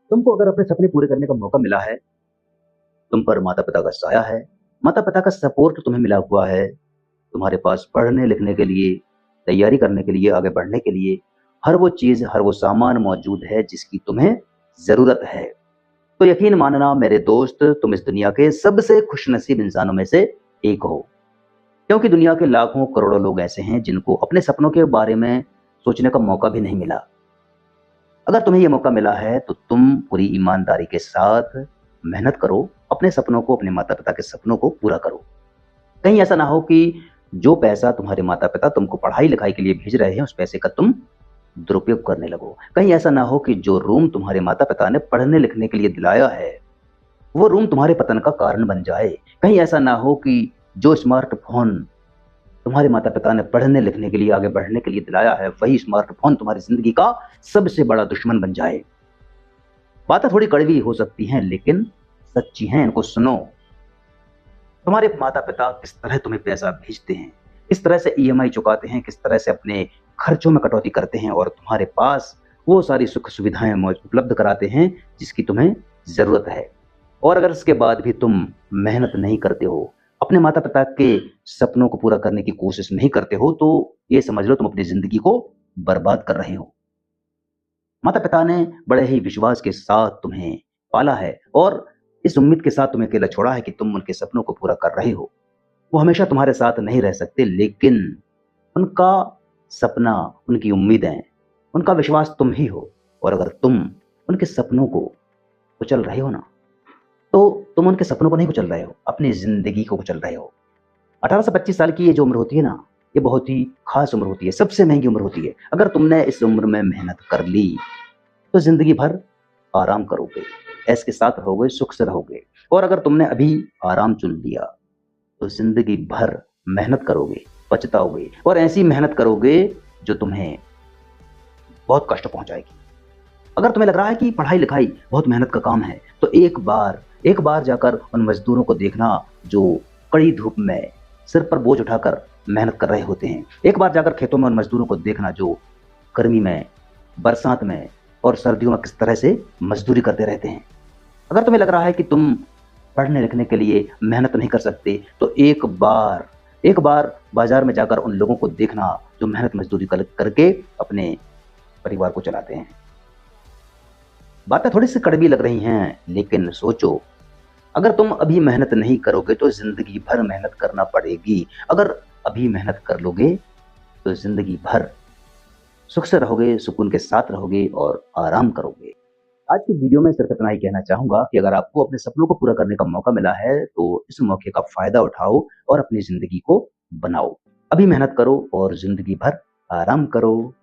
तुमको अगर अपने सपने पूरे करने का मौका मिला है, तुम पर माता-पिता का साया है, माता-पिता का सपोर्ट तुम्हें मिला हुआ है, तुम्हारे पास पढ़ने-लिखने के लिए, तैयारी करने के लिए, आगे बढ़ने के लिए हर वो चीज़, हर वो सामान मौजूद है जिसकी तुम्हें ज़रूरत है। तो यकीन मानना मेरे दोस्त, तुम इस दुनिया के सबसे खुशनसीब इंसानों में से एक हो। क्योंकि दुनिया के लाखों करोड़ों लोग ऐसे हैं जिनको अपने सपनों के बारे में सोचने का मौका भी नहीं मिला। अगर तुम्हें ये मौका मिला है तो तुम पूरी ईमानदारी के साथ मेहनत करो, अपने सपनों को, अपने माता-पिता के सपनों को पूरा करो। कहीं ऐसा ना हो कि जो पैसा तुम्हारे माता-पिता तुमको पढ़ाई-लिखाई के लिए भेज रहे हैं, उस पैसे का तुम दुरुपयोग करने लगो। कहीं ऐसा ना हो कि जो रूम तुम्हारे माता-पिता ने पढ़ने-लिखने के लिए दिलाया है, वो रूम तुम्हारे पतन का कारण बन जाए। कहीं ऐसा ना हो कि जो स्मार्टफ़ोन तुम्हारे माता-पिता ने पढ़ने-लिखने के लिए, आगे बढ़ने के लिए दिलाया है, वही स्मार्टफ़ोन तुम्हारी ज़िंदगी का सबसे बड़ा दुश्मन बन जाए। बातें थोड़ी कड़वी हो सकती हैं, लेकिन सच्ची हैं, इनको सुनो। तुम्हारे माता-पिता किस तरह तुम्हें पैसा भेजते हैं, किस तरह से ईएमआई चुकाते हैं, किस तरह से अपने खर्चों में कटौती करते हैं और तुम्हारे पास वो सारी सुख-सुविधाएँ उपलब्ध कराते हैं, जिसकी तुम्हें ज़रूरत है। और अगर इसके बाद भी तुम मेहनत नहीं करते हो, अपने माता-पिता के सपनों को पूरा करने की कोशिश नहीं करते हो, तो ये समझ लो तुम अपनी ज़िंदगी को बर्बाद कर रहे हो। माता-पिता ने बड़े ही विश्वास के साथ तुम्हें पाला है और इस उम्मीद के साथ तुम्हें अकेला छोड़ा है कि तुम उनके सपनों को पूरा कर रहे हो। वो हमेशा तुम्हारे साथ नहीं रह सकते, लेकिन उनका सपना, उनकी उम्मीदें, उनका विश्वास तुम ही हो। और अगर तुम उनके सपनों को कुचल रहे हो ना, तो तुम उनके सपनों को नहीं कुचल रहे हो, अपनी ज़िंदगी को कुचल रहे हो। 18 से 25 साल की ये जो उम्र होती है ना, ये बहुत ही ख़ास उम्र होती है, सबसे महँगी उम्र होती है। अगर तुमने इस उम्र में मेहनत कर ली, तो ज़िंदगी भर आराम करोगे, ऐश के साथ रहोगे, सुख से रहोगे। और अगर तुमने अभी आराम चुन लिया, तो ज़िंदगी भर मेहनत करोगे, पछताओगे और ऐसी मेहनत करोगे जो तुम्हें बहुत कष्ट पहुँचाएगी। अगर तुम्हें लग रहा है कि पढ़ाई-लिखाई बहुत मेहनत का काम है, तो एक बार जाकर उन मज़दूरों को देखना जो कड़ी धूप में सिर पर बोझ उठाकर मेहनत कर रहे होते हैं। एक बार जाकर खेतों में उन मज़दूरों को देखना जो गर्मी में, बरसात में और सर्दियों में किस तरह से मज़दूरी करते रहते हैं। अगर तुम्हें लग रहा है कि तुम पढ़ने-लिखने के लिए मेहनत नहीं कर सकते, तो एक बार बाज़ार में जाकर उन लोगों को देखना जो मेहनत मज़दूरी करके अपने परिवार को चलाते हैं। बातें थोड़ी-सी कड़वी लग रही हैं, लेकिन सोचो, अगर तुम अभी मेहनत नहीं करोगे तो ज़िंदगी भर मेहनत करना पड़ेगी। अगर अभी मेहनत कर लोगे, तो ज़िंदगी भर सुख से रहोगे, सुकून के साथ रहोगे और आराम करोगे। आज की वीडियो में सिर्फ इतना ही कहना चाहूँगा कि अगर आपको अपने सपनों को पूरा करने का मौका मिला है, तो इस मौके का फ़ायदा उठाओ और अपनी ज़िंदगी को बनाओ। अभी मेहनत करो और ज़िंदगी भर आराम करो।